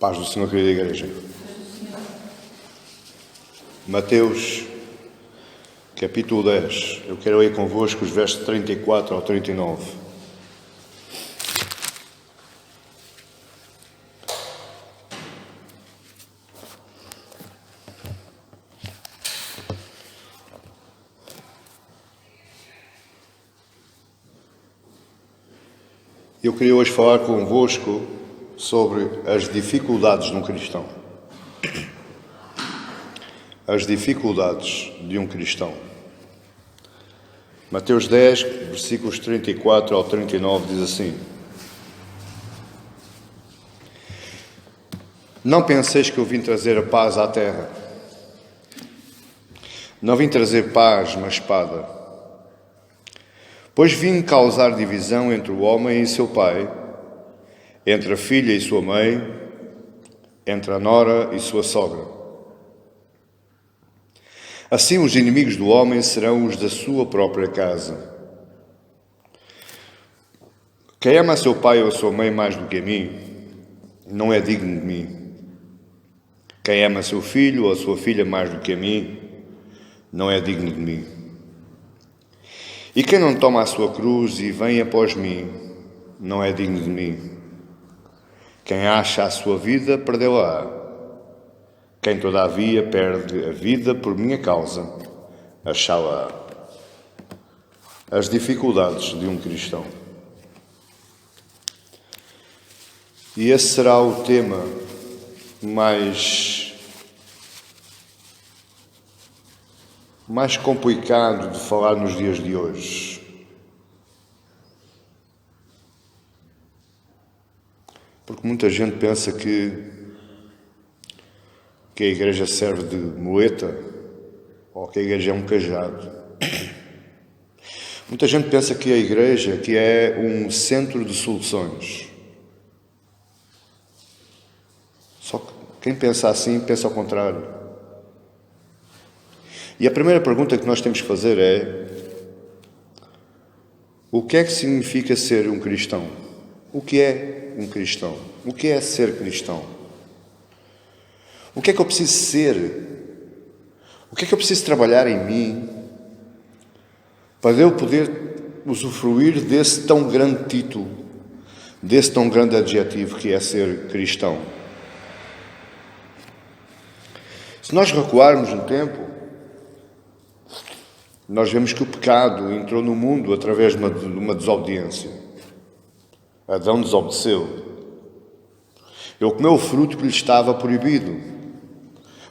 Paz do Senhor, querida igreja. Mateus, capítulo 10. Eu quero ler convosco os versos 34 ao 39. Eu queria hoje falar convosco sobre as dificuldades de um cristão. As dificuldades de um cristão. Mateus 10, versículos 34 ao 39 diz assim: Não penseis que eu vim trazer a paz à terra. Não vim trazer paz, mas espada. Pois vim causar divisão entre o homem e seu pai, entre a filha e sua mãe, entre a nora e sua sogra. Assim os inimigos do homem serão os da sua própria casa. Quem ama seu pai ou a sua mãe mais do que a mim, não é digno de mim. Quem ama seu filho ou a sua filha mais do que a mim, não é digno de mim. E quem não toma a sua cruz e vem após mim, não é digno de mim. Quem acha a sua vida, perdeu-a. Quem todavia perde a vida por minha causa, achá-la. As dificuldades de um cristão. E esse será o tema mais complicado de falar nos dias de hoje. Porque muita gente pensa que a igreja serve de muleta ou que a igreja é um cajado. Muita gente pensa que a igreja que é um centro de soluções. Só que quem pensa assim, pensa ao contrário. E a primeira pergunta que nós temos que fazer é: o que é que significa ser um cristão? O que é um cristão? O que é ser cristão? O que é que eu preciso ser? O que é que eu preciso trabalhar em mim para eu poder usufruir desse tão grande título, desse tão grande adjetivo que é ser cristão? Se nós recuarmos no tempo, nós vemos que o pecado entrou no mundo através de uma desobediência. Adão desobedeceu. Ele comeu o fruto que lhe estava proibido.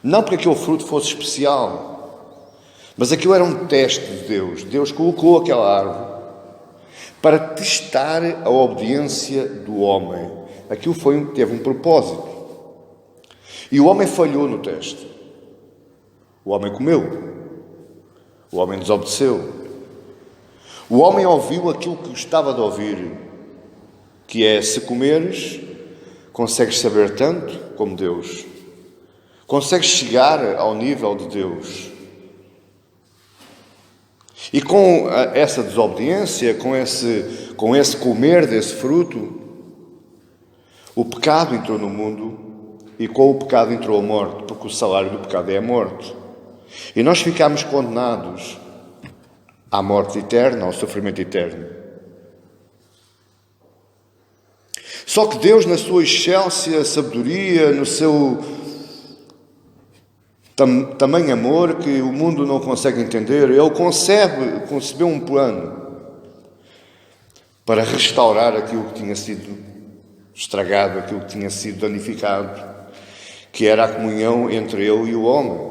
Não porque aquele fruto fosse especial, mas aquilo era um teste de Deus. Deus colocou aquela árvore para testar a obediência do homem. Aquilo teve um propósito. E o homem falhou no teste. O homem comeu. O homem desobedeceu. O homem ouviu aquilo que gostava de ouvir, que é: se comeres, consegues saber tanto como Deus. Consegues chegar ao nível de Deus. E com essa desobediência, com esse comer desse fruto, o pecado entrou no mundo e com o pecado entrou a morte, porque o salário do pecado é a morte. E nós ficamos condenados à morte eterna, ao sofrimento eterno. Só que Deus, na sua excelsa sabedoria, no seu tamanho amor que o mundo não consegue entender, Ele concebeu um plano para restaurar aquilo que tinha sido estragado, aquilo que tinha sido danificado, que era a comunhão entre Ele e o homem.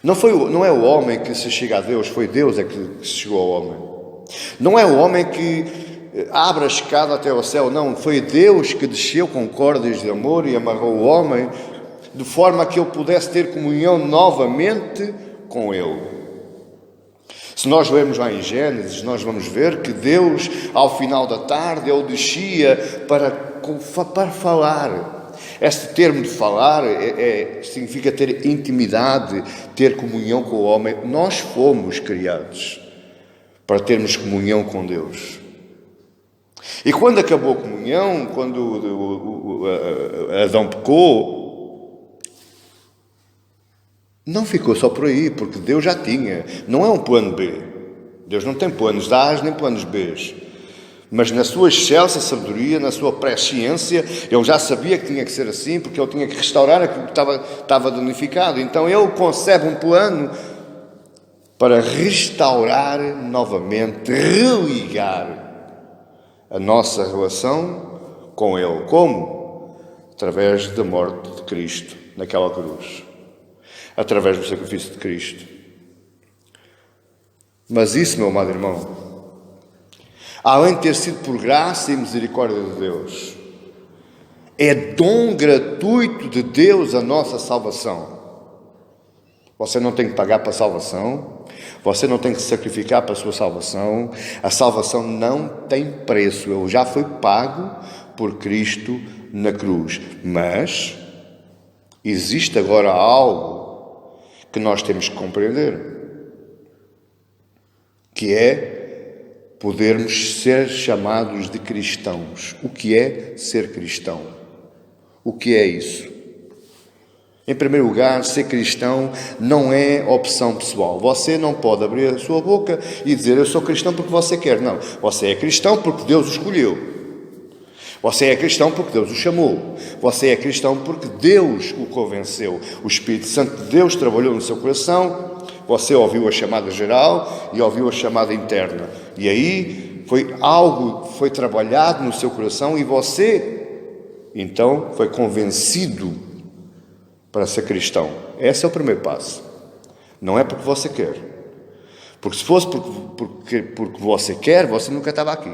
Não é o homem que se chega a Deus, foi Deus é que se chegou ao homem. Não é o homem que abre a escada até ao céu, não, foi Deus que desceu com cordas de amor e amarrou o homem de forma que ele pudesse ter comunhão novamente com Ele. Se nós lermos lá em Gênesis, nós vamos ver que Deus, ao final da tarde, Ele descia para falar. Este termo de falar significa ter intimidade, ter comunhão com o homem. Nós fomos criados para termos comunhão com Deus. E quando acabou a comunhão, quando Adão pecou, não ficou só por aí, porque Deus já tinha. Não é um plano B. Deus não tem planos A nem planos B. Mas na sua excelsa sabedoria, na sua presciência, ele já sabia que tinha que ser assim, porque ele tinha que restaurar aquilo que estava danificado. Então ele concebe um plano para restaurar novamente, religar a nossa relação com Ele. Como? Através da morte de Cristo naquela cruz. Através do sacrifício de Cristo. Mas isso, meu amado irmão, além de ter sido por graça e misericórdia de Deus, é dom gratuito de Deus a nossa salvação. Você não tem que pagar para a salvação, você não tem que sacrificar para a sua salvação, a salvação não tem preço, ele já foi pago por Cristo na cruz. Mas existe agora algo que nós temos que compreender, que é podermos ser chamados de cristãos. O que é ser cristão? O que é isso? Em primeiro lugar, ser cristão não é opção pessoal. Você não pode abrir a sua boca e dizer eu sou cristão porque você quer. Não, você é cristão porque Deus o escolheu. Você é cristão porque Deus o chamou. Você é cristão porque Deus o convenceu. O Espírito Santo de Deus trabalhou no seu coração. Você ouviu a chamada geral e ouviu a chamada interna. E aí foi trabalhado no seu coração e você, então, foi convencido para ser cristão. Esse é o primeiro passo. Não é porque você quer. Porque se fosse porque você quer, você nunca estava aqui.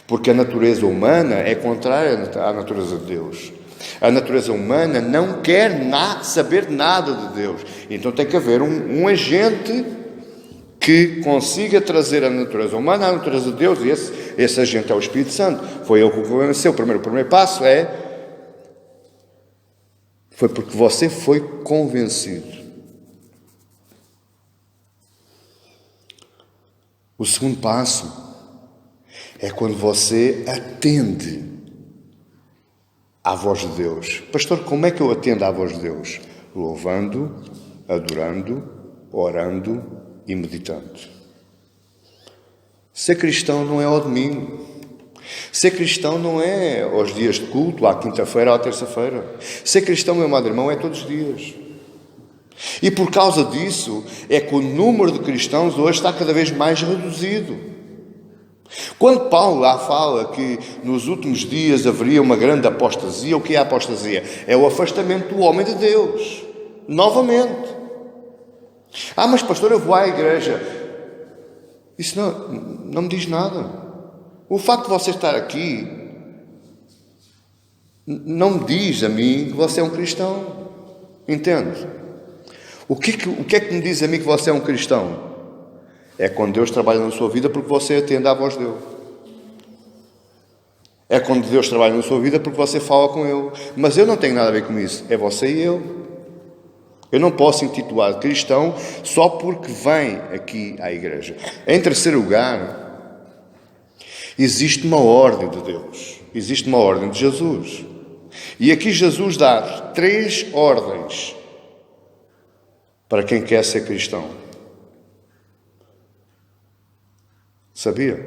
Porque a natureza humana é contrária à natureza de Deus. A natureza humana não quer saber nada de Deus. Então tem que haver um agente que consiga trazer a natureza humana à natureza de Deus. E esse agente é o Espírito Santo. Foi ele que o convenceu. O primeiro passo foi porque você foi convencido. O segundo passo é quando você atende à voz de Deus. Pastor, como é que eu atendo à voz de Deus? Louvando, adorando, orando e meditando. Ser cristão não é ao domingo. Ser cristão não é aos dias de culto, à quinta-feira ou à terça-feira. Ser cristão, meu amado irmão, é todos os dias. E por causa disso, é que o número de cristãos hoje está cada vez mais reduzido. Quando Paulo lá fala que nos últimos dias haveria uma grande apostasia, o que é a apostasia? É o afastamento do homem de Deus. Novamente. Mas pastor, eu vou à igreja. Isso não me diz nada. O facto de você estar aqui não me diz a mim que você é um cristão. Entende? O que é que me diz a mim que você é um cristão? É quando Deus trabalha na sua vida porque você atende à voz dele. É quando Deus trabalha na sua vida porque você fala com Ele. Mas eu não tenho nada a ver com isso. É você e eu. Eu não posso intitular cristão só porque vem aqui à igreja. Em terceiro lugar, existe uma ordem de Deus. Existe uma ordem de Jesus. E aqui Jesus dá 3 ordens para quem quer ser cristão. Sabia?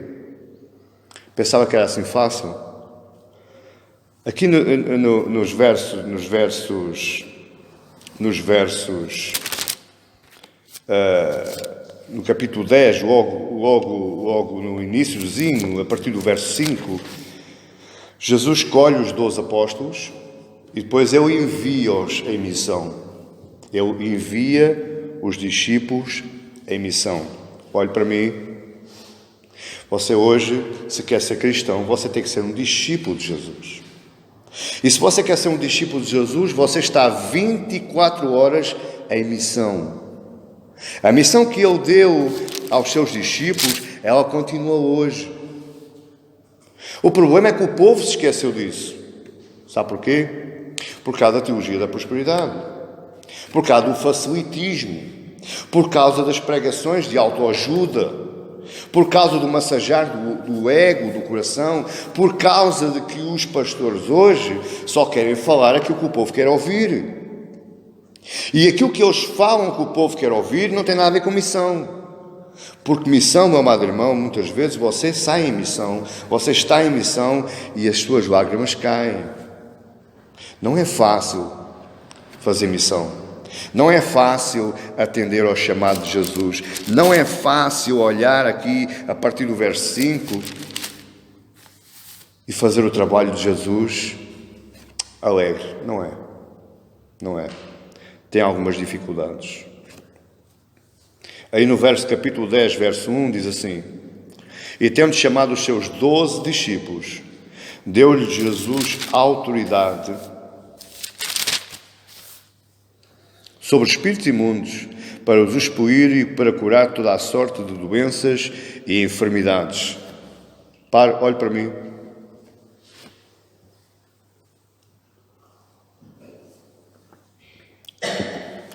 Pensava que era assim fácil. Aqui nos versos no capítulo 10, logo no iniciozinho, a partir do verso 5, Jesus escolhe os 12 apóstolos e depois Ele envia-os em missão. Ele envia os discípulos em missão. Olhe para mim. Você hoje, se quer ser cristão, você tem que ser um discípulo de Jesus. E se você quer ser um discípulo de Jesus, você está 24 horas em missão. A missão que Ele deu aos seus discípulos, ela continua hoje. O problema é que o povo se esqueceu disso. Sabe porquê? Por causa da teologia da prosperidade. Por causa do facilitismo. Por causa das pregações de autoajuda. por causa do massagear do ego, do coração, por causa de que os pastores hoje só querem falar aquilo que o povo quer ouvir. E aquilo que eles falam que o povo quer ouvir não tem nada a ver com missão. Porque missão, meu amado irmão, muitas vezes você sai em missão, você está em missão e as suas lágrimas caem. Não é fácil fazer missão. Não é fácil atender ao chamado de Jesus. Não é fácil olhar aqui a partir do verso 5 e fazer o trabalho de Jesus alegre. Não é. Não é. Tem algumas dificuldades. Aí no capítulo 10, verso 1, diz assim: E tendo chamado os seus 12 discípulos, deu-lhe Jesus autoridade sobre espíritos imundos, para os expelir e para curar toda a sorte de doenças e enfermidades. Olhe para mim.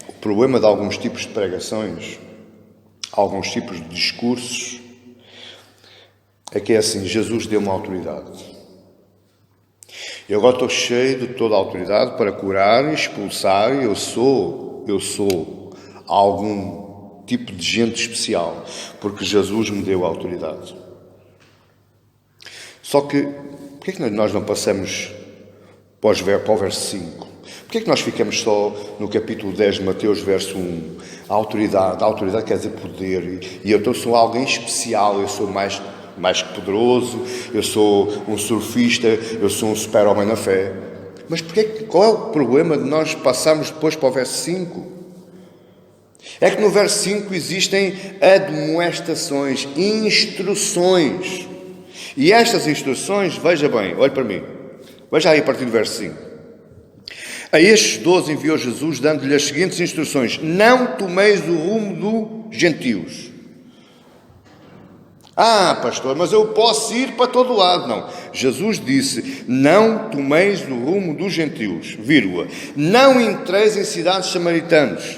O problema de alguns tipos de pregações, alguns tipos de discursos, é que é assim: Jesus deu uma autoridade. Eu agora estou cheio de toda a autoridade para curar e expulsar. Eu sou algum tipo de gente especial, porque Jesus me deu a autoridade. Só que, porquê é que nós não passamos para o verso 5? Porquê é que nós ficamos só no capítulo 10 de Mateus, verso 1? A autoridade quer dizer poder, e eu sou alguém especial, eu sou mais que poderoso, eu sou um surfista, eu sou um super-homem na fé. Mas qual é o problema de nós passarmos depois para o verso 5? É que no verso 5 existem admoestações, instruções. E estas instruções, veja bem, olhe para mim, veja aí a partir do verso 5. A estes 12 enviou Jesus, dando-lhe as seguintes instruções: Não tomeis o rumo dos gentios. Pastor, mas eu posso ir para todo lado. Não. Jesus disse: Não tomeis o rumo dos gentios, não entreis em cidades samaritanos,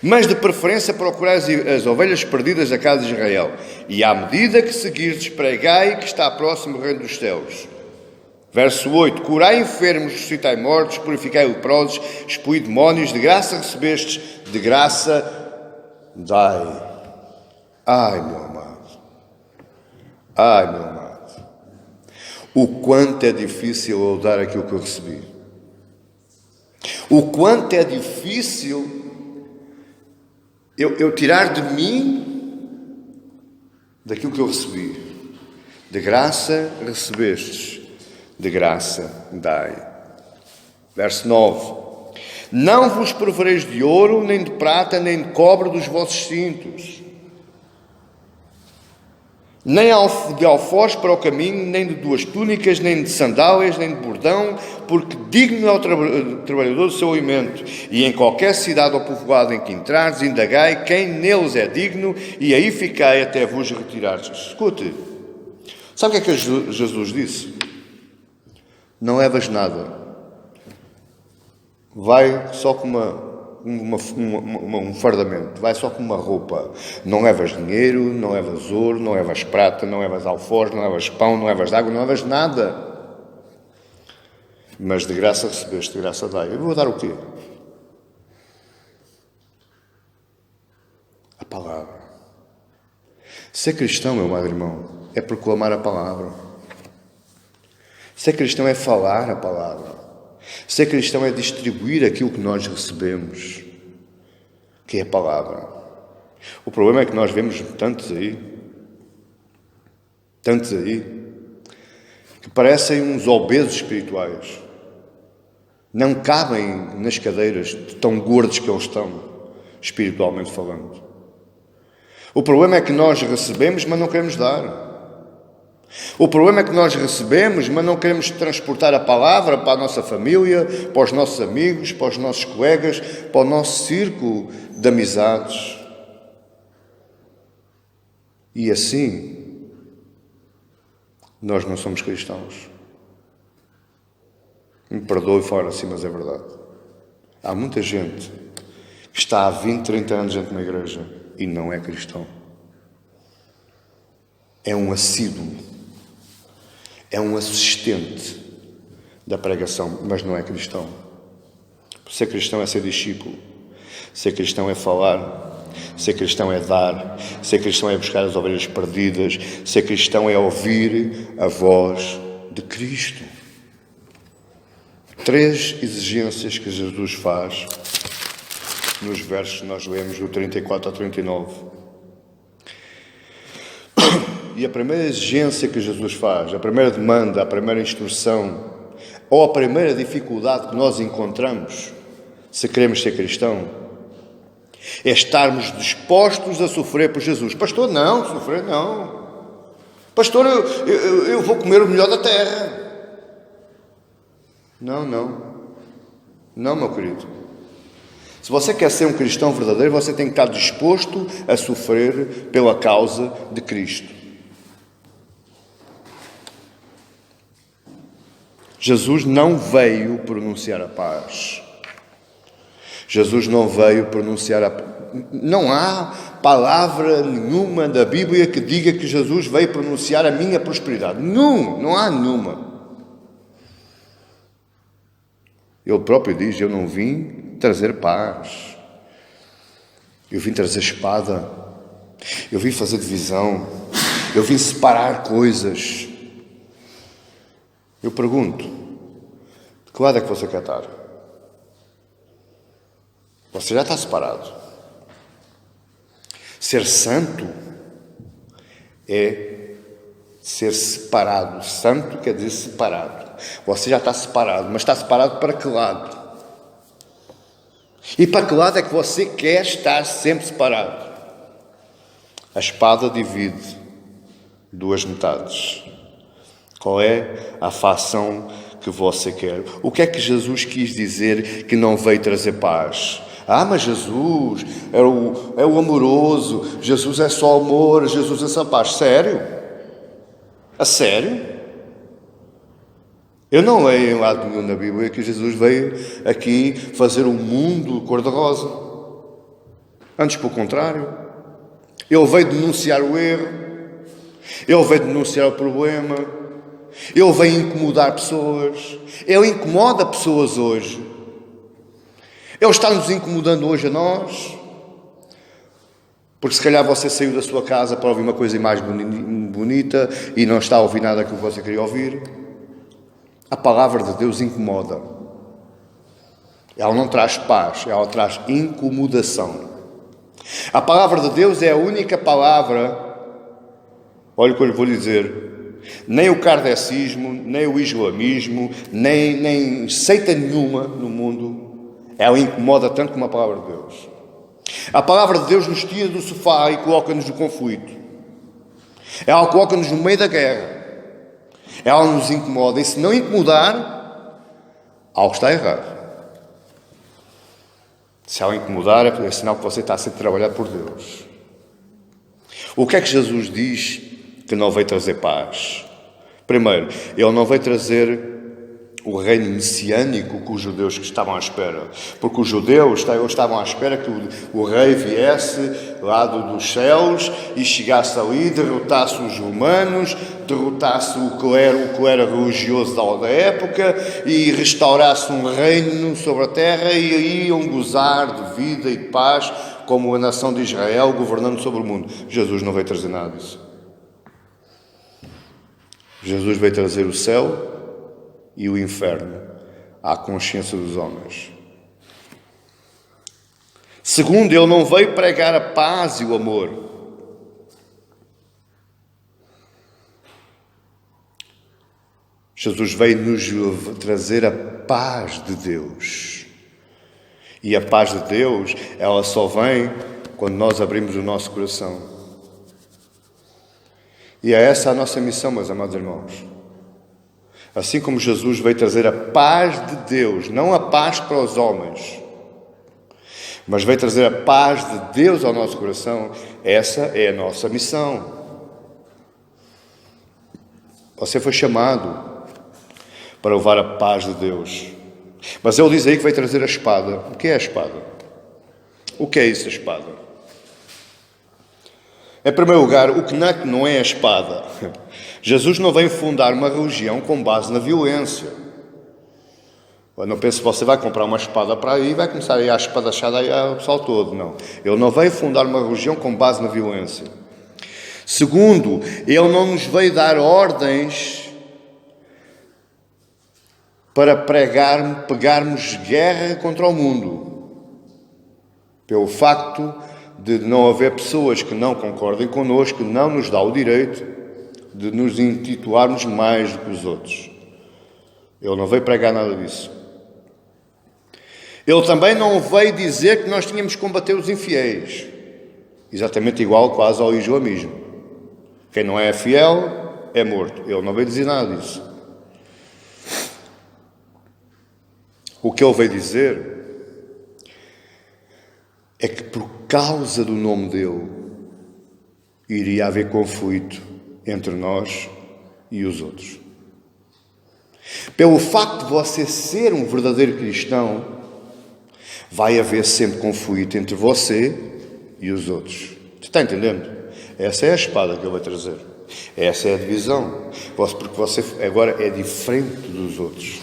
mas de preferência procurais as ovelhas perdidas da casa de Israel. E à medida que seguirdes, pregai que está próximo o reino dos céus. Verso 8: Curai enfermos, ressuscitai mortos, purificai leprosos, expui demónios, de graça recebestes, de graça dai. Ai, meu amado. O quanto é difícil eu dar aquilo que eu recebi. O quanto é difícil eu tirar de mim daquilo que eu recebi. De graça recebestes, de graça dai. Verso 9: Não vos provereis de ouro, nem de prata, nem de cobre dos vossos cintos, nem de alforjes para o caminho, nem de 2 túnicas, nem de sandálias, nem de bordão, porque digno é o trabalhador do seu alimento. E em qualquer cidade ou povoado em que entrares, indagai quem neles é digno, e aí ficai até vos retirares. Escute, sabe o que é que Jesus disse? Não levas nada. Vai só com um fardamento, vai só com uma roupa. Não levas dinheiro, não levas ouro, não levas prata, não levas alforjes, não levas pão, não levas água, não levas nada. Mas de graça recebeste, de graça dai. Eu vou dar o quê? A palavra. Ser cristão, meu amado irmão, é proclamar a palavra. Ser cristão é falar a palavra. Ser cristão é distribuir aquilo que nós recebemos, que é a palavra. O problema é que nós vemos tantos aí, que parecem uns obesos espirituais. Não cabem nas cadeiras de tão gordos que eles estão, espiritualmente falando. O problema é que nós recebemos, mas não queremos dar. O problema é que nós recebemos, mas não queremos transportar a palavra para a nossa família, para os nossos amigos, para os nossos colegas, para o nosso círculo de amizades. E assim, nós não somos cristãos. Me perdoe falar assim, mas é verdade. Há muita gente que está há 20, 30 anos dentro de uma igreja e não é cristão. é um assíduo, é um assistente da pregação, mas não é cristão. Ser cristão é ser discípulo. Ser cristão é falar. Ser cristão é dar. Ser cristão é buscar as ovelhas perdidas. Ser cristão é ouvir a voz de Cristo. 3 exigências que Jesus faz nos versos que nós lemos do 34 ao 39. E a primeira exigência que Jesus faz, a primeira demanda, a primeira instrução, ou a primeira dificuldade que nós encontramos, se queremos ser cristão, é estarmos dispostos a sofrer por Jesus. Pastor, não, sofrer não. Pastor, eu vou comer o melhor da terra. Não, meu querido. Se você quer ser um cristão verdadeiro, você tem que estar disposto a sofrer pela causa de Cristo. Jesus não veio pronunciar a paz. Jesus não veio pronunciar a paz. Não há palavra nenhuma da Bíblia que diga que Jesus veio pronunciar a minha prosperidade. Não há nenhuma. Ele próprio diz, eu não vim trazer paz. Eu vim trazer espada. Eu vim fazer divisão. Eu vim separar coisas. Eu pergunto, de que lado é que você quer estar? Você já está separado. Ser santo é ser separado. Santo quer dizer separado. Você já está separado, mas está separado para que lado? E para que lado é que você quer estar sempre separado? A espada divide 2 metades. Qual é a facção que você quer? O que é que Jesus quis dizer que não veio trazer paz? Mas Jesus é o amoroso, Jesus é só amor, Jesus é só paz. Sério? A sério? Eu não leio em lado nenhum na Bíblia que Jesus veio aqui fazer um mundo cor-de-rosa. Antes, pelo contrário. Ele veio denunciar o erro. Ele veio denunciar o problema. Ele veio incomodar pessoas. Ele incomoda pessoas hoje. Ele está nos incomodando hoje a nós. Porque se calhar você saiu da sua casa para ouvir uma coisa mais bonita e não está a ouvir nada que você queria ouvir. A palavra de Deus incomoda. Ela não traz paz, ela traz incomodação. A palavra de Deus é a única palavra, olha o que eu lhe vou dizer, nem o kardecismo, nem o islamismo, nem seita nenhuma no mundo, ela incomoda tanto como a palavra de Deus. A palavra de Deus nos tira do sofá e coloca-nos no conflito. Ela coloca-nos no meio da guerra. Ela nos incomoda, e se não incomodar, algo está errado. Se ela incomodar, é sinal que você está a ser trabalhado por Deus. O que é que Jesus diz que não veio trazer paz? Primeiro, Ele não veio trazer o reino messiânico que os judeus que estavam à espera. Porque os judeus estavam à espera que o rei viesse lá dos céus e chegasse ali, derrotasse os romanos, derrotasse o clero religioso da época e restaurasse um reino sobre a terra e aí iam gozar de vida e de paz como a nação de Israel governando sobre o mundo. Jesus não veio trazer nada disso. Jesus veio trazer o céu e o inferno à consciência dos homens. Segundo, Ele não veio pregar a paz e o amor. Jesus veio nos trazer a paz de Deus. E a paz de Deus, ela só vem quando nós abrimos o nosso coração. E é essa a nossa missão, meus amados irmãos. Assim como Jesus veio trazer a paz de Deus, não a paz para os homens, mas veio trazer a paz de Deus ao nosso coração, essa é a nossa missão. Você foi chamado para levar a paz de Deus. Mas Ele diz aí que veio trazer a espada. O que é a espada? O que é isso, a espada? Em primeiro lugar, o que não é a espada. Jesus não vem fundar uma religião com base na violência. Eu não penso que você vai comprar uma espada para aí e vai começar a ir à espadachada aí ao pessoal todo. Não. Ele não veio fundar uma religião com base na violência. Segundo, ele não nos veio dar ordens para pegarmos guerra contra o mundo. Pelo facto de não haver pessoas que não concordem connosco, não nos dá o direito de nos intitularmos mais do que os outros. Ele não veio pregar nada disso. Ele também não veio dizer que nós tínhamos que combater os infiéis. Exatamente igual quase ao islamismo. Quem não é fiel é morto. Ele não veio dizer nada disso. O que ele veio dizer é que por causa do nome dele iria haver conflito entre nós e os outros. Pelo facto de você ser um verdadeiro cristão, vai haver sempre conflito entre você e os outros. Você está entendendo? Essa é a espada que ele vai trazer. Essa é a divisão. Porque você agora é diferente dos outros.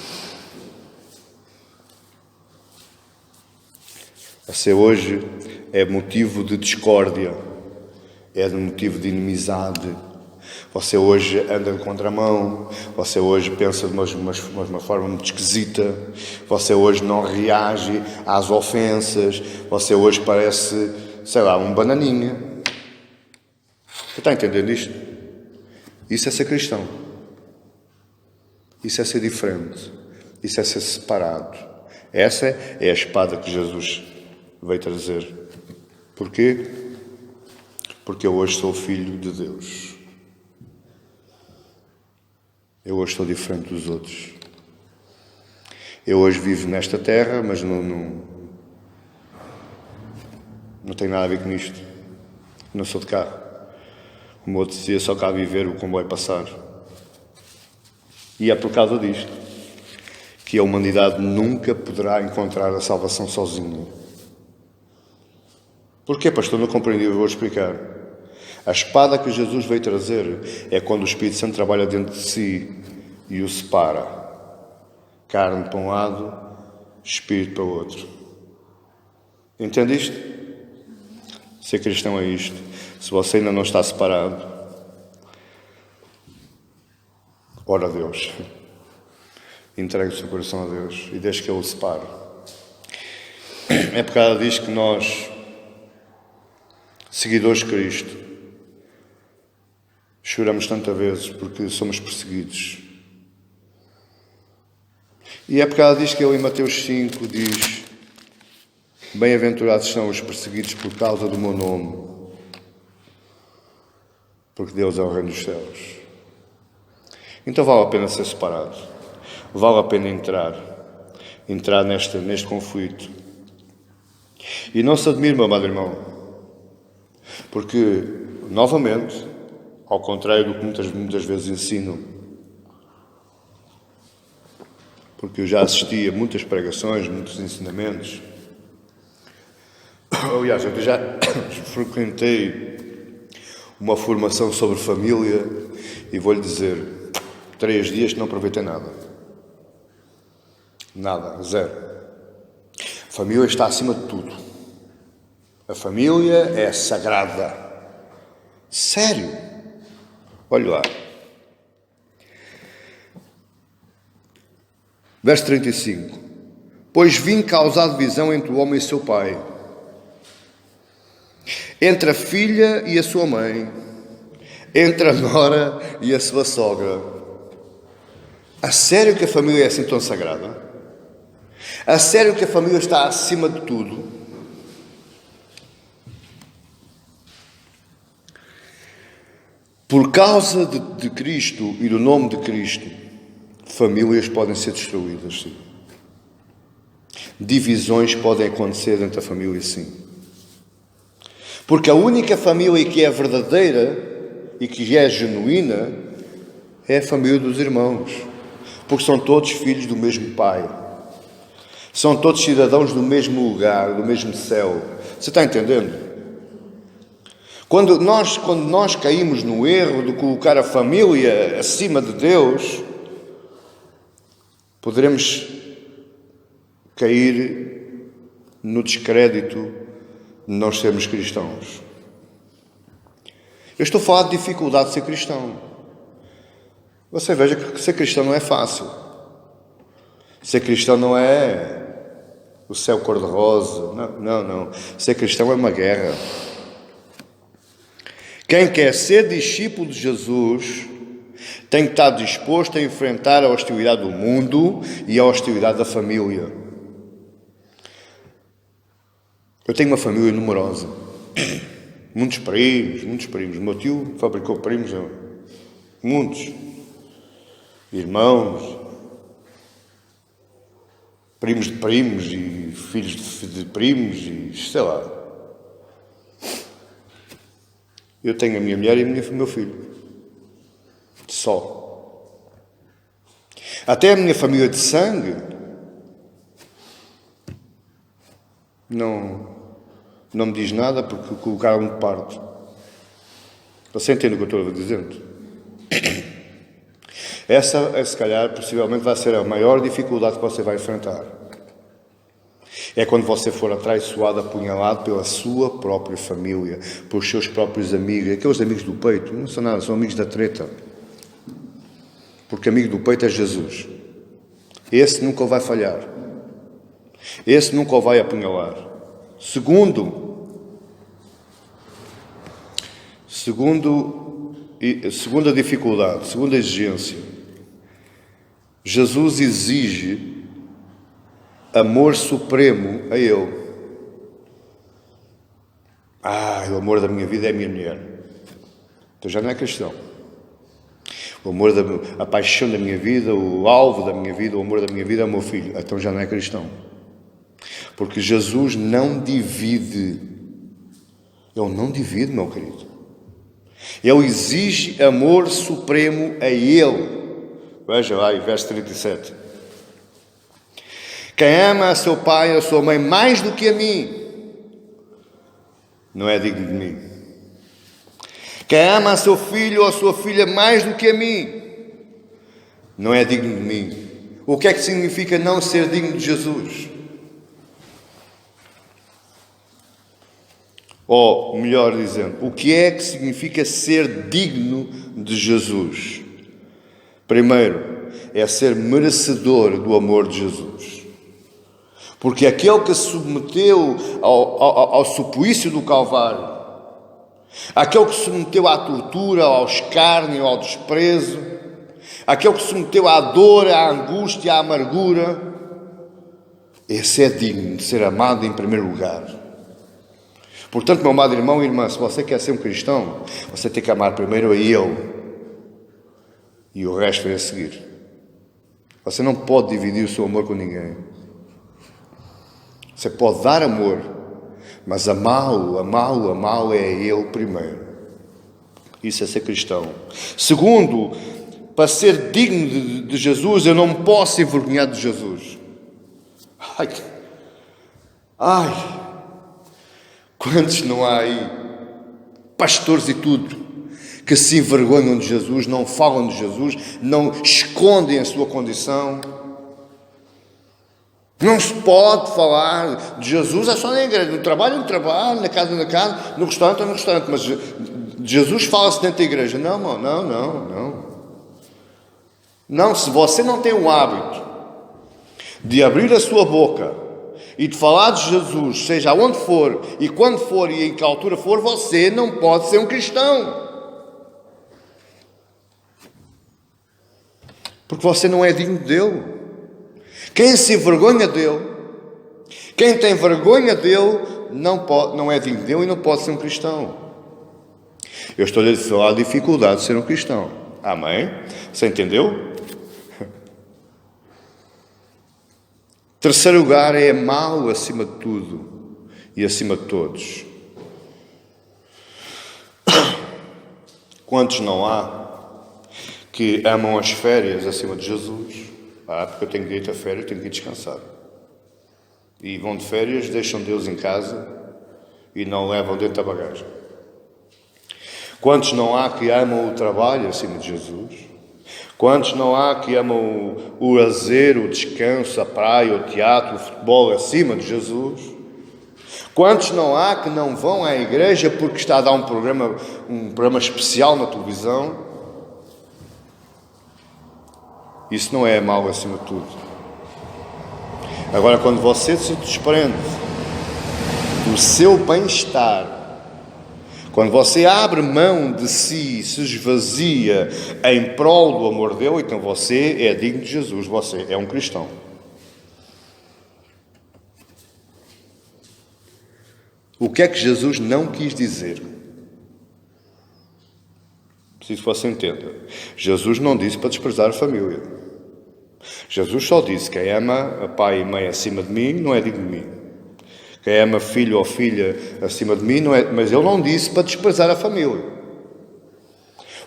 Você hoje é motivo de discórdia. É motivo de inimizade. Você hoje anda de contramão, você hoje pensa de uma forma muito esquisita, você hoje não reage às ofensas, você hoje parece, sei lá, um bananinha. Você está entendendo isto? Isso é ser cristão. Isso é ser diferente. Isso é ser separado. Essa é a espada que Jesus veio trazer. Porquê? Porque eu hoje sou filho de Deus. Eu hoje estou diferente dos outros. Eu hoje vivo nesta terra, mas não tenho nada a ver com isto. Não sou de cá. Como outro dizia, só cá viver o comboio passar. E é por causa disto que a humanidade nunca poderá encontrar a salvação sozinha. Porquê, pastor? Não compreendi, eu vou explicar. A espada que Jesus veio trazer é quando o Espírito Santo trabalha dentro de si e o separa. Carne para um lado, Espírito para o outro. Entende isto? Ser cristão é isto. Se você ainda não está separado, ora a Deus. Entregue o seu coração a Deus e deixe que Ele o separe. É por causa disto que nós, seguidores de Cristo, choramos tantas vezes porque somos perseguidos. E é por causa disto que ele em Mateus 5 diz: bem-aventurados são os perseguidos por causa do meu nome, porque Deus é o reino dos céus. Então vale a pena ser separado. Vale a pena entrar neste conflito. E não se admire, meu amado irmão, porque, novamente, ao contrário do que muitas vezes ensinam, porque eu já assisti a muitas pregações, muitos ensinamentos. Aliás, eu já frequentei uma formação sobre família e vou-lhe dizer, 3 dias que não aproveitei nada. Nada, zero. A família está acima de tudo. A família é sagrada. Sério? Olha lá. Verso 35. Pois vim causar divisão entre o homem e seu pai, entre a filha e a sua mãe, entre a nora e a sua sogra. A sério que a família é assim tão sagrada? A sério que a família está acima de tudo? Por causa de Cristo e do nome de Cristo, famílias podem ser destruídas, sim. Divisões podem acontecer dentro da família, sim. Porque a única família que é verdadeira e que é genuína é a família dos irmãos. Porque são todos filhos do mesmo Pai. São todos cidadãos do mesmo lugar, do mesmo céu. Você está entendendo? Quando nós caímos no erro de colocar a família acima de Deus, poderemos cair no descrédito de nós sermos cristãos. Eu estou a falar de dificuldade de ser cristão. Você veja que ser cristão não é fácil. Ser cristão não é o céu cor-de-rosa. Não. Ser cristão é uma guerra. Quem quer ser discípulo de Jesus tem que estar disposto a enfrentar a hostilidade do mundo e a hostilidade da família. Eu tenho uma família numerosa. Muitos primos. O meu tio fabricou primos, muitos. Irmãos, primos de primos e filhos de primos e sei lá. Eu tenho a minha mulher e o meu filho. Só. Até a minha família de sangue não me diz nada porque colocaram-me de parte. Você entende o que eu estou dizendo? Essa, se calhar, possivelmente vai ser a maior dificuldade que você vai enfrentar. É quando você for atraiçoado, apunhalado pela sua própria família, pelos seus próprios amigos, aqueles amigos do peito, não são nada, são amigos da treta. Porque amigo do peito é Jesus. Esse nunca o vai falhar. Esse nunca o vai apunhalar. Segunda dificuldade, segunda exigência. Jesus exige amor supremo a Ele. O amor da minha vida é a minha mulher. Então já não é cristão. O amor, a paixão da minha vida, o alvo da minha vida, o amor da minha vida é o meu filho. Então já não é cristão. Porque Jesus não divide. Ele não divide, meu querido. Ele exige amor supremo a Ele. Veja lá, verso 37. Quem ama a seu pai e a sua mãe mais do que a mim, não é digno de mim. Quem ama a seu filho ou a sua filha mais do que a mim, não é digno de mim. O que é que significa não ser digno de Jesus? Ou, melhor dizendo, o que é que significa ser digno de Jesus? Primeiro, é ser merecedor do amor de Jesus. Porque aquele que se submeteu ao suplício do Calvário, aquele que se submeteu à tortura, ao escárnio, ao desprezo, aquele que se submeteu à dor, à angústia, à amargura, esse é digno de ser amado em primeiro lugar. Portanto, meu amado irmão e irmã, se você quer ser um cristão, você tem que amar primeiro a Ele e o resto é a seguir. Você não pode dividir o seu amor com ninguém. Você pode dar amor, mas amá-lo é a Ele primeiro. Isso é ser cristão. Segundo, para ser digno de Jesus, eu não me posso envergonhar de Jesus. Quantos não há aí, pastores e tudo, que se envergonham de Jesus, não falam de Jesus, não escondem a sua condição. Não se pode falar de Jesus, é só na igreja, no trabalho, na casa, no restaurante, mas de Jesus fala-se dentro da igreja. Não, se você não tem o hábito de abrir a sua boca e de falar de Jesus, seja onde for, e quando for, e em que altura for, você não pode ser um cristão. Porque você não é digno dele. Quem se envergonha dele, quem tem vergonha dele, não é digno dele e não pode ser um cristão. Eu estou-lhe a falar a dificuldade de ser um cristão. Amém? Você entendeu? Terceiro lugar é amá-lo acima de tudo e acima de todos. Quantos não há que amam as férias acima de Jesus? Porque eu tenho direito a férias, tenho que ir descansar. E vão de férias, deixam Deus em casa e não levam dentro da bagagem. Quantos não há que amam o trabalho acima de Jesus? Quantos não há que amam o lazer, o descanso, a praia, o teatro, o futebol acima de Jesus? Quantos não há que não vão à igreja porque está a dar um programa especial na televisão? Isso não é mau acima de tudo. Agora, quando você se desprende do seu bem-estar, quando você abre mão de si, se esvazia em prol do amor de Deus, então você é digno de Jesus, você é um cristão. O que é que Jesus não quis dizer? Preciso que você entenda. Jesus não disse para desprezar a família. Jesus só disse: quem ama pai e mãe acima de mim não é digno de mim. Quem ama filho ou filha acima de mim não é... Mas ele não disse para desprezar a família.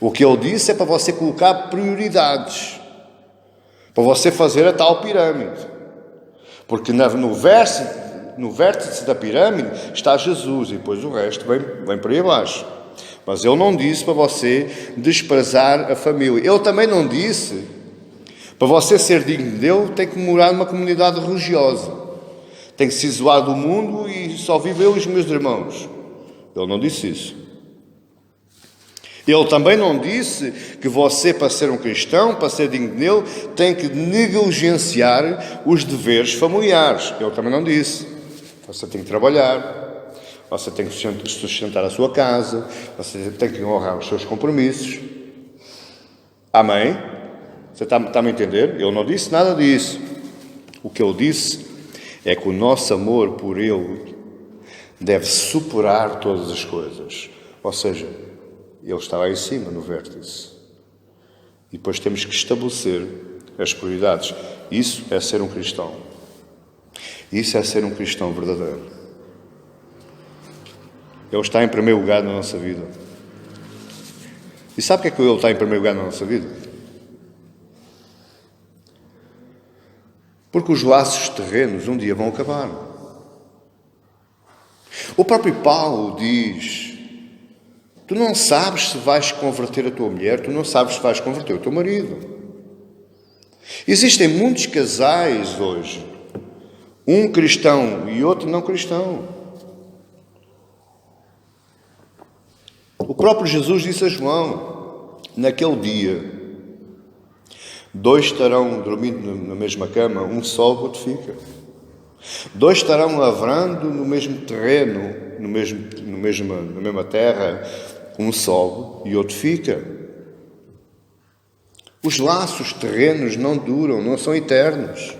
O que ele disse é para você colocar prioridades. Para você fazer a tal pirâmide. Porque no vértice da pirâmide está Jesus e depois o resto vem por aí abaixo. Mas ele não disse para você desprezar a família. Ele também não disse para você ser digno de Deus tem que morar numa comunidade religiosa. Tem que se isolar do mundo e só vive eu e os meus irmãos. Ele não disse isso. Ele também não disse que você, para ser um cristão, para ser digno dele, tem que negligenciar os deveres familiares. Ele também não disse. Você tem que trabalhar, você tem que sustentar a sua casa, você tem que honrar os seus compromissos. Amém? Você está a me entender? Ele não disse nada disso. O que ele disse é que o nosso amor por Ele deve superar todas as coisas. Ou seja, Ele está lá em cima, no vértice. E depois temos que estabelecer as prioridades. Isso é ser um cristão. Isso é ser um cristão verdadeiro. Ele está em primeiro lugar na nossa vida. E sabe o que é que Ele está em primeiro lugar na nossa vida? Porque os laços terrenos um dia vão acabar. O próprio Paulo diz: tu não sabes se vais converter a tua mulher, tu não sabes se vais converter o teu marido. Existem muitos casais hoje, um cristão e outro não cristão. O próprio Jesus disse a João: naquele dia, dois estarão dormindo na mesma cama, um sobe, outro fica. Dois estarão lavrando no mesmo terreno, na mesma terra, um sobe e outro fica. Os laços terrenos não duram, não são eternos.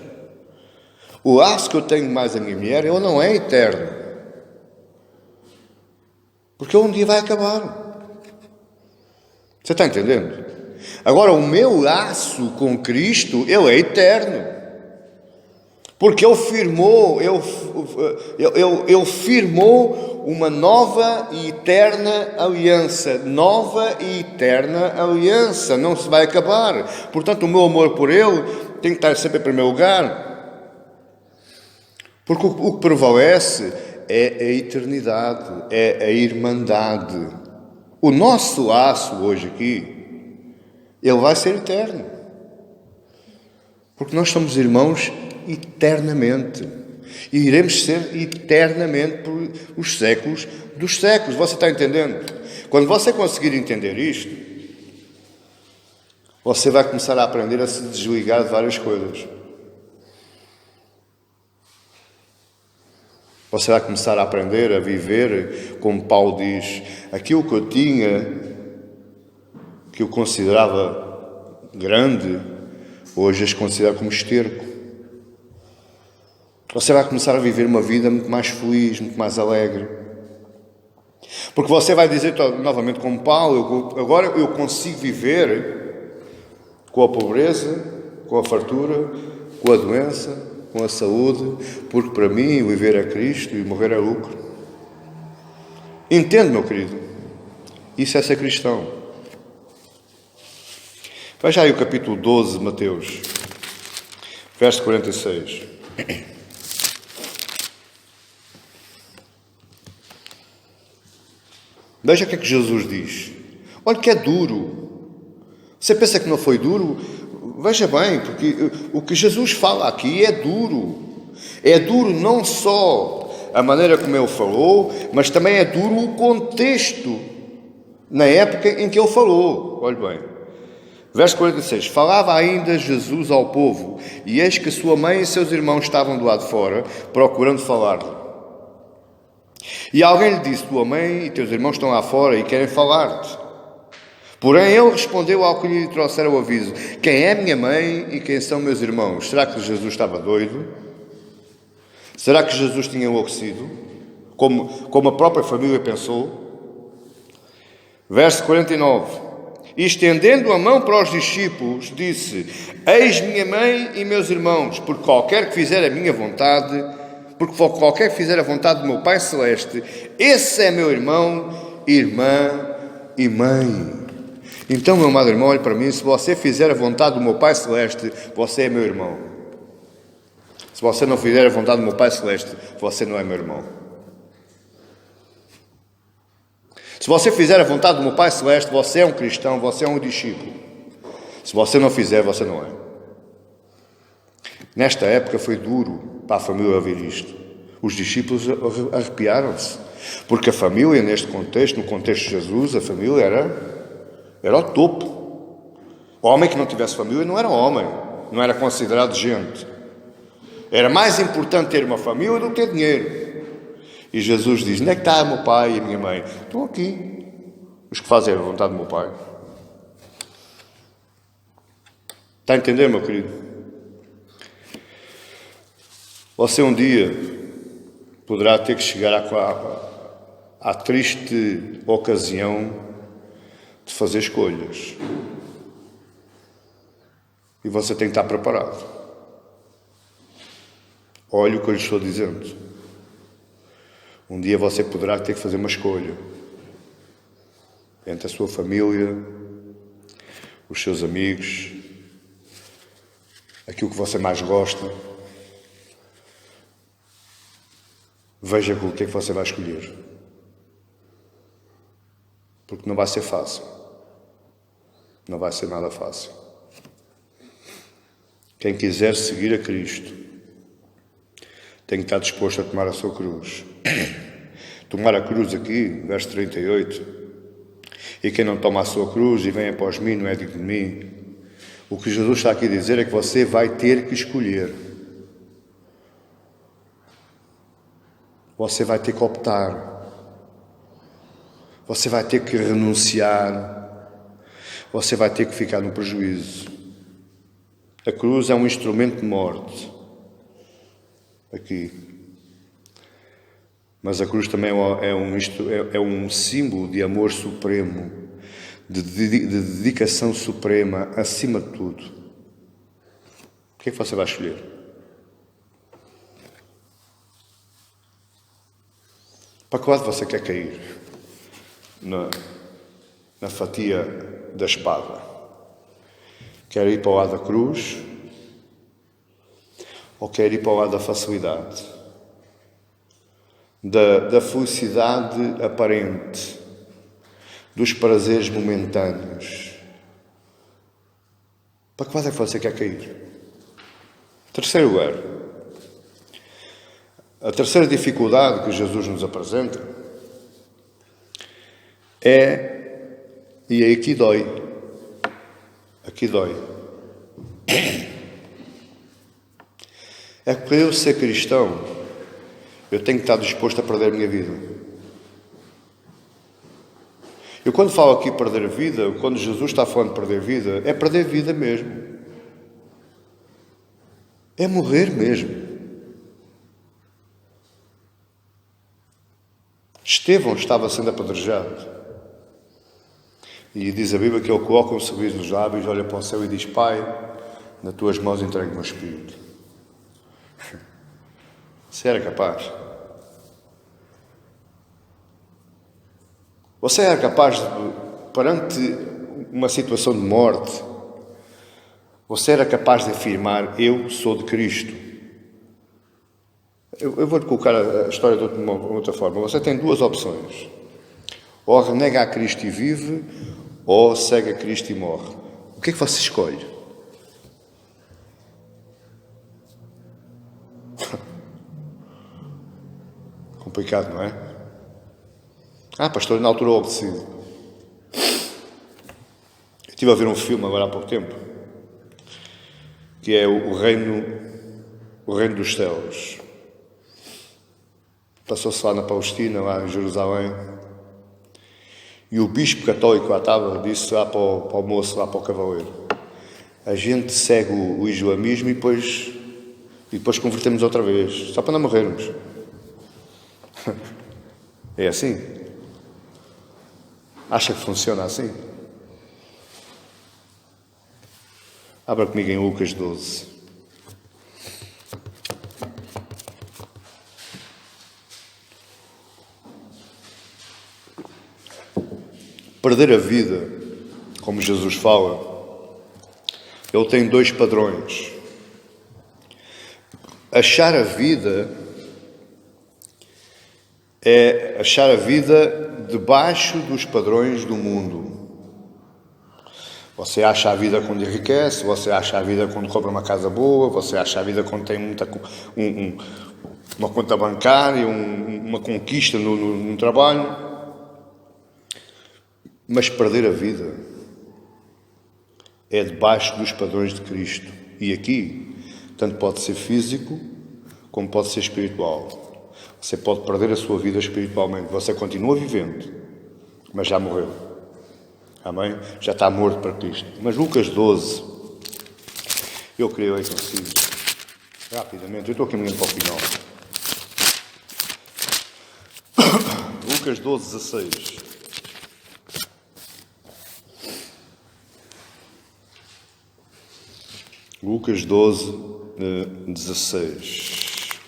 O laço que eu tenho mais a minha mulher, ele não é eterno. Porque ele um dia vai acabar. Você está entendendo? Agora, o meu laço com Cristo, ele é eterno. Porque ele firmou uma nova e eterna aliança. Nova e eterna aliança. Não se vai acabar. Portanto, o meu amor por ele tem que estar sempre em primeiro lugar. Porque o que prevalece é a eternidade, é a irmandade. O nosso laço hoje aqui, ele vai ser eterno. Porque nós somos irmãos eternamente. E iremos ser eternamente por os séculos dos séculos. Você está entendendo? Quando você conseguir entender isto, você vai começar a aprender a se desligar de várias coisas. Você vai começar a aprender a viver, como Paulo diz, aquilo que eu tinha, que eu considerava grande, hoje as considero como esterco. Você vai começar a viver uma vida muito mais feliz, muito mais alegre. Porque você vai dizer novamente como Paulo, agora eu consigo viver com a pobreza, com a fartura, com a doença, com a saúde, porque para mim viver é Cristo e morrer é lucro. Entende, meu querido? Isso é ser cristão. Veja aí o capítulo 12 de Mateus, verso 46. Veja o que é que Jesus diz. Olha que é duro. Você pensa que não foi duro? Veja bem, porque o que Jesus fala aqui é duro. É duro não só a maneira como ele falou, mas também é duro o contexto na época em que ele falou. Olha bem. Verso 46. Falava ainda Jesus ao povo, e eis que sua mãe e seus irmãos estavam do lado de fora, procurando falar-lhe. E alguém lhe disse: tua mãe e teus irmãos estão lá fora e querem falar-te. Porém ele respondeu ao que lhe trouxera o aviso: quem é minha mãe e quem são meus irmãos? Será que Jesus estava doido? Será que Jesus tinha enlouquecido? Como a própria família pensou? Verso 49. E estendendo a mão para os discípulos, disse: eis minha mãe e meus irmãos, porque qualquer que fizer a minha vontade, porque qualquer que fizer a vontade do meu Pai Celeste, esse é meu irmão, irmã e mãe. Então, meu amado irmão, olhe para mim: se você fizer a vontade do meu Pai Celeste, você é meu irmão. Se você não fizer a vontade do meu Pai Celeste, você não é meu irmão. Se você fizer a vontade do meu Pai Celeste, você é um cristão, você é um discípulo. Se você não fizer, você não é. Nesta época foi duro para a família ouvir isto. Os discípulos arrepiaram-se, porque a família, neste contexto, no contexto de Jesus, a família era o topo. O homem que não tivesse família não era homem, não era considerado gente. Era mais importante ter uma família do que ter dinheiro. E Jesus diz: onde é que está o meu pai e a minha mãe? Estão aqui, os que fazem a vontade do meu pai. Está a entender, meu querido? Você um dia poderá ter que chegar à triste ocasião de fazer escolhas. E você tem que estar preparado. Olhe o que eu lhe estou dizendo. Um dia você poderá ter que fazer uma escolha entre a sua família, os seus amigos, aquilo que você mais gosta. Veja com o que é que você vai escolher. Porque não vai ser fácil. Não vai ser nada fácil. Quem quiser seguir a Cristo tem que estar disposto a tomar a sua cruz. Tomar a cruz aqui, verso 38. E quem não toma a sua cruz e vem após mim não é digno de mim. O que Jesus está aqui a dizer é que você vai ter que escolher. Você vai ter que optar. Você vai ter que renunciar. Você vai ter que ficar no prejuízo. A cruz é um instrumento de morte. Aqui. Mas a cruz também é um símbolo de amor supremo, de dedicação suprema, acima de tudo. O que é que você vai escolher? Para que lado você quer cair? Na fatia da espada? Quer ir para o lado da cruz? Ou quer ir para o lado da facilidade? Da felicidade aparente? Dos prazeres momentâneos? Para que lado é que você quer cair? Terceiro lugar. A terceira dificuldade que Jesus nos apresenta é, e aqui dói, é que para eu ser cristão, eu tenho que estar disposto a perder a minha vida. Eu quando falo aqui perder a vida, quando Jesus está falando de perder vida, é perder vida mesmo. É morrer mesmo. Estevão estava sendo apedrejado. E diz a Bíblia que ele coloca um sorriso nos lábios, olha para o céu e diz: Pai, nas tuas mãos entrego o meu espírito. Você era capaz? Você era capaz de, perante uma situação de morte, você era capaz de afirmar: eu sou de Cristo? Eu vou-te colocar a história de outra forma. Você tem duas opções. Ou renega a Cristo e vive, ou segue a Cristo e morre. O que é que você escolhe? Complicado, não é? Pastor, na altura eu decido. Eu estive a ver um filme agora há pouco tempo, que é o Reino dos Céus. Passou-se lá na Palestina, lá em Jerusalém. E o bispo católico lá estava, disse lá para o moço, lá para o cavaleiro: a gente segue o islamismo e depois convertemos outra vez, só para não morrermos. É assim? Acha que funciona assim? Abra comigo em Lucas 12. Perder a vida, como Jesus fala, ele tem dois padrões. Achar a vida é achar a vida debaixo dos padrões do mundo. Você acha a vida quando enriquece, você acha a vida quando compra uma casa boa, você acha a vida quando tem uma conta bancária, uma conquista no trabalho. Mas perder a vida é debaixo dos padrões de Cristo. E aqui, tanto pode ser físico, como pode ser espiritual. Você pode perder a sua vida espiritualmente. Você continua vivendo, mas já morreu. Amém? Já está morto para Cristo. Mas Lucas 12, eu queria ler consigo rapidamente. Eu estou caminhando para o final. Lucas 12, 16. Lucas 12, 16.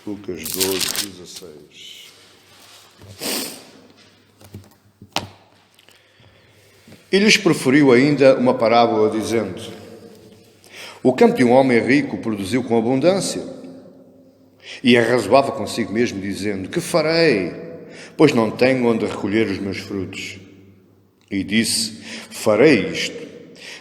Lucas 12, 16. E lhes proferiu ainda uma parábola, dizendo: o campo de um homem rico produziu com abundância. E arrazoava consigo mesmo, dizendo: que farei? Pois não tenho onde recolher os meus frutos. E disse: farei isto.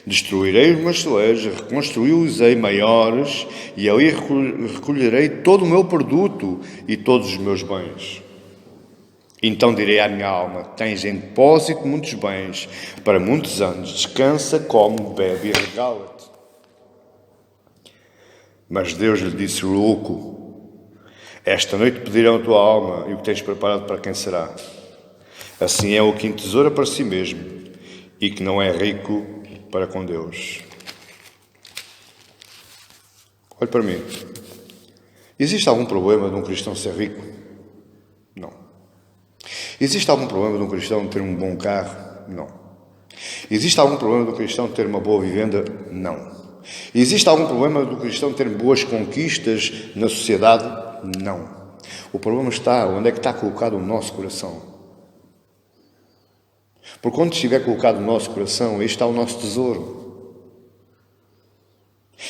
Destruirei os meus celeiros, reconstruí-los-ei maiores, e ali recolherei todo o meu produto e todos os meus bens. Então direi à minha alma: tens em depósito muitos bens, para muitos anos, descansa, come, bebe e regala-te. Mas Deus lhe disse: louco, esta noite pedirão a tua alma, e o que tens preparado para quem será? Assim é o que entesoura para si mesmo, e que não é rico para com Deus. Olhe para mim. Existe algum problema de um cristão ser rico? Não. Existe algum problema de um cristão ter um bom carro? Não. Existe algum problema de um cristão ter uma boa vivenda? Não. Existe algum problema do cristão ter boas conquistas na sociedade? Não. O problema está onde é que está colocado o nosso coração. Porque quando estiver colocado no nosso coração, aí está o nosso tesouro.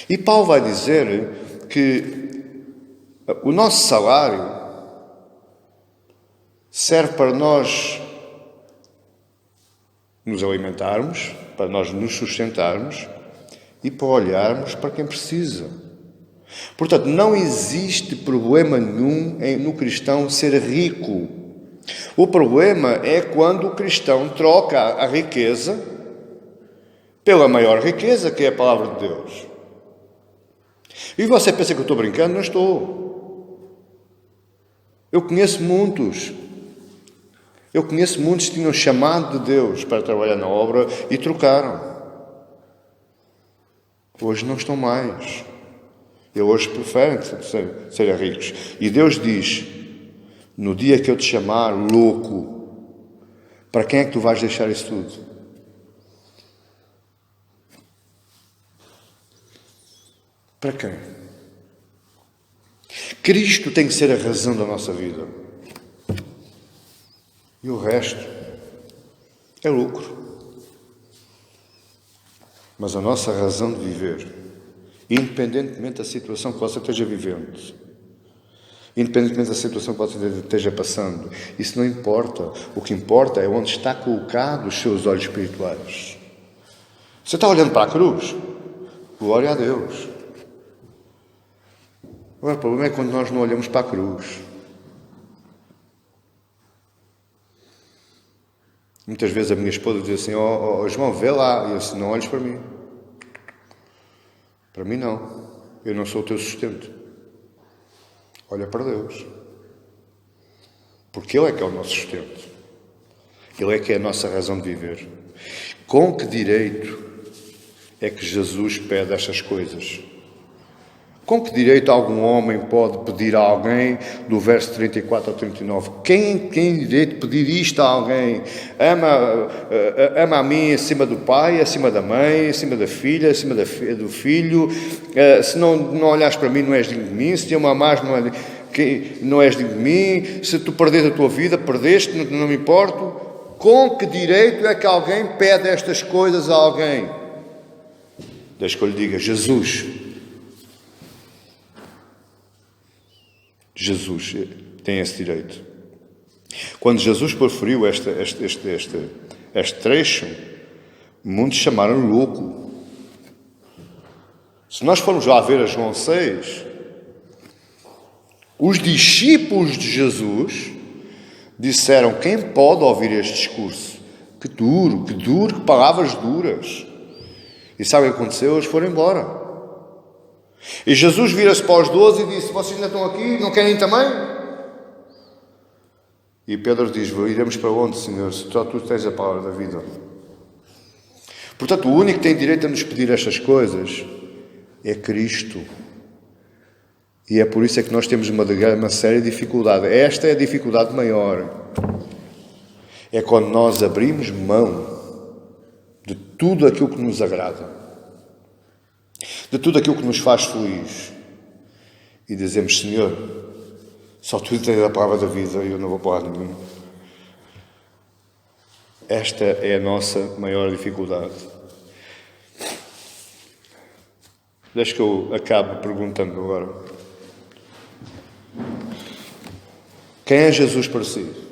E Paulo vai dizer que o nosso salário serve para nós nos alimentarmos, para nós nos sustentarmos e para olharmos para quem precisa. Portanto, não existe problema nenhum no cristão ser rico. O problema é quando o cristão troca a riqueza pela maior riqueza, que é a palavra de Deus. E você pensa que eu estou brincando? Não estou. Eu conheço muitos que tinham chamado de Deus para trabalhar na obra e trocaram. Hoje não estão mais. E hoje preferem serem ricos. E Deus diz: no dia que eu te chamar louco, para quem é que tu vais deixar isso tudo? Para quem? Cristo tem que ser a razão da nossa vida. E o resto é lucro. Mas a nossa razão de viver, independentemente da situação que você esteja vivendo, independentemente da situação que você esteja passando, isso não importa. O que importa é onde está colocado os seus olhos espirituais. Você está olhando para a cruz? Glória a Deus. Agora, o problema é quando nós não olhamos para a cruz. Muitas vezes a minha esposa diz assim, João, vê lá. E eu assim, não olhes para mim. Para mim não. Eu não sou o teu sustento. Olha para Deus. Porque Ele é que é o nosso sustento. Ele é que é a nossa razão de viver. Com que direito é que Jesus pede estas coisas? Com que direito algum homem pode pedir a alguém, do verso 34 ao 39, quem tem direito de pedir isto a alguém? Ama a mim acima do pai, acima da mãe, acima da filha, acima do filho. Se não olhares para mim, não és digno de mim. Se te amo mais, não és digno de mim. Se tu perdes a tua vida, perdeste, não me importo. Com que direito é que alguém pede estas coisas a alguém? Deixa que eu lhe diga, Jesus tem esse direito. Quando Jesus proferiu este trecho, muitos chamaram louco. Se nós formos lá ver a João 6, os discípulos de Jesus disseram, quem pode ouvir este discurso? Que duro, que palavras duras. E sabe o que aconteceu? Eles foram embora. E Jesus vira-se para os 12 e disse, vocês ainda estão aqui? Não querem também? E Pedro diz, iremos para onde, Senhor? Se tu tens a palavra da vida. Portanto, o único que tem direito a nos pedir estas coisas é Cristo. E é por isso é que nós temos uma séria dificuldade. Esta é a dificuldade maior. É quando nós abrimos mão de tudo aquilo que nos agrada, de tudo aquilo que nos faz feliz, e dizemos, Senhor, só tu tens a palavra da vida e eu não vou para lado nenhum. Esta é a nossa maior dificuldade. Deixa que eu acabe perguntando agora. Quem é Jesus para si?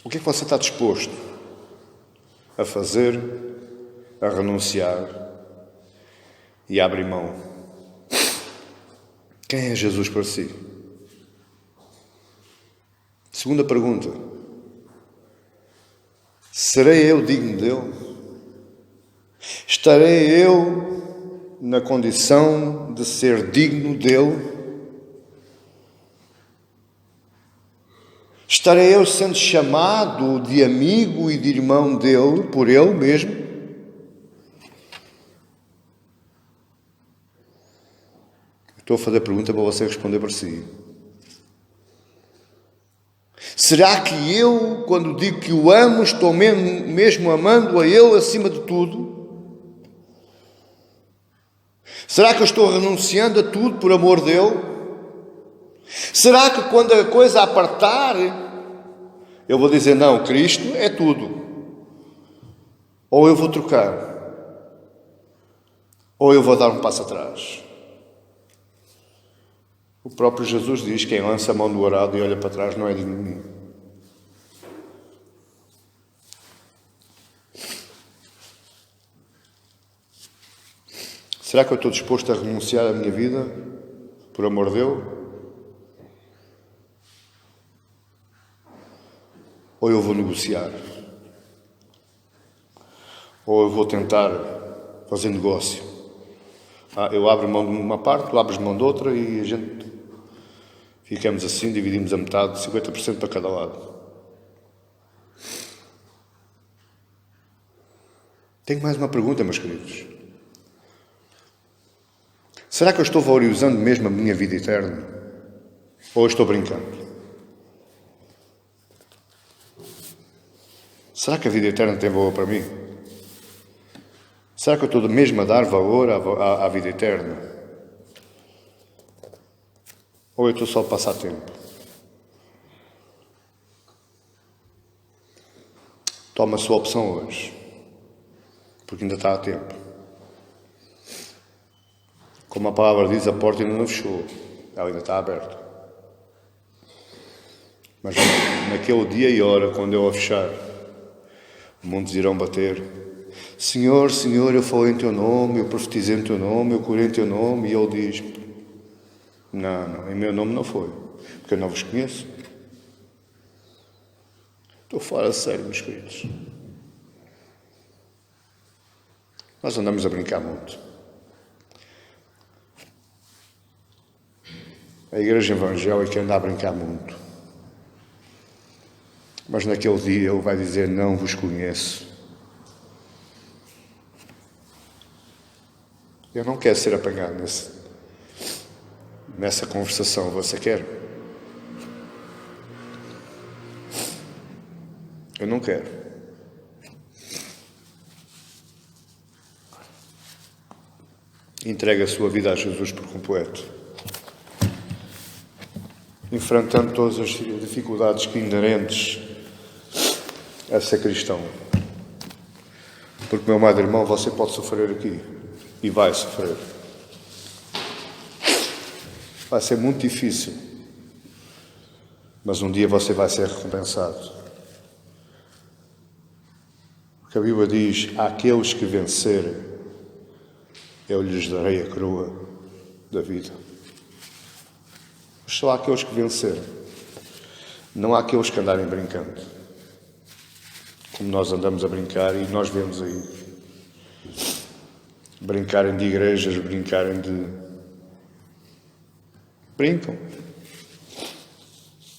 O que é que você está disposto a fazer, a renunciar e a abrir mão? Quem é Jesus para si? Segunda pergunta. Serei eu digno dele? Estarei eu na condição de ser digno dele? Estarei eu sendo chamado de amigo e de irmão dele, por ele mesmo? Estou a fazer a pergunta para você responder para si. Será que eu, quando digo que o amo, estou mesmo amando a ele acima de tudo? Será que eu estou renunciando a tudo por amor dele? Será que quando a coisa apertar, eu vou dizer, não, Cristo é tudo? Ou eu vou trocar? Ou eu vou dar um passo atrás? O próprio Jesus diz, quem lança a mão do arado e olha para trás não é digno de mim. Será que eu estou disposto a renunciar à minha vida por amor dele? Ou eu vou negociar? Ou eu vou tentar fazer negócio? Eu abro mão de uma parte, tu abres mão de outra e a gente ficamos assim, dividimos a metade, 50% para cada lado. Tenho mais uma pergunta, meus queridos. Será que eu estou valorizando mesmo a minha vida eterna? Ou eu estou brincando? Será que a vida eterna tem valor para mim? Será que eu estou mesmo a dar valor à vida eterna? Ou eu estou só a passar tempo? Toma a sua opção hoje, porque ainda está a tempo. Como a palavra diz, a porta ainda não fechou, ela ainda está aberta. Mas naquele dia e hora, quando eu a fechar, muitos irão bater. Senhor, Senhor, eu falei em teu nome, eu profetizei em teu nome, eu curei em teu nome. E ele diz, não, em meu nome não foi, porque eu não vos conheço. Estou fora de sério, meus queridos. Nós andamos a brincar muito. A igreja evangélica anda a brincar muito. Mas naquele dia ele vai dizer, não vos conheço. Eu não quero ser apanhado nessa conversação. Você quer? Eu não quero. Entregue a sua vida a Jesus por completo. Enfrentando todas as dificuldades que inerentes a ser cristão. Porque, meu amado irmão, você pode sofrer aqui. E vai sofrer. Vai ser muito difícil. Mas um dia você vai ser recompensado. Porque a Bíblia diz, àqueles que vencerem, eu lhes darei a coroa da vida. Mas só àqueles que vencerem. Não há aqueles que andarem brincando. Como nós andamos a brincar e nós vemos aí. Brincarem de igrejas, brincarem de... Brincam.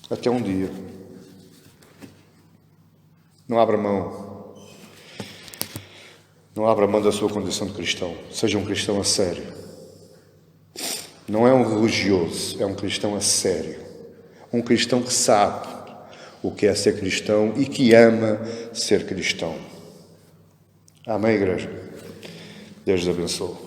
Até um dia. Não abra mão. Não abra mão da sua condição de cristão. Seja um cristão a sério. Não é um religioso, é um cristão a sério. Um cristão que sabe o que é ser cristão e que ama ser cristão. Amém, igreja? Deus abençoe.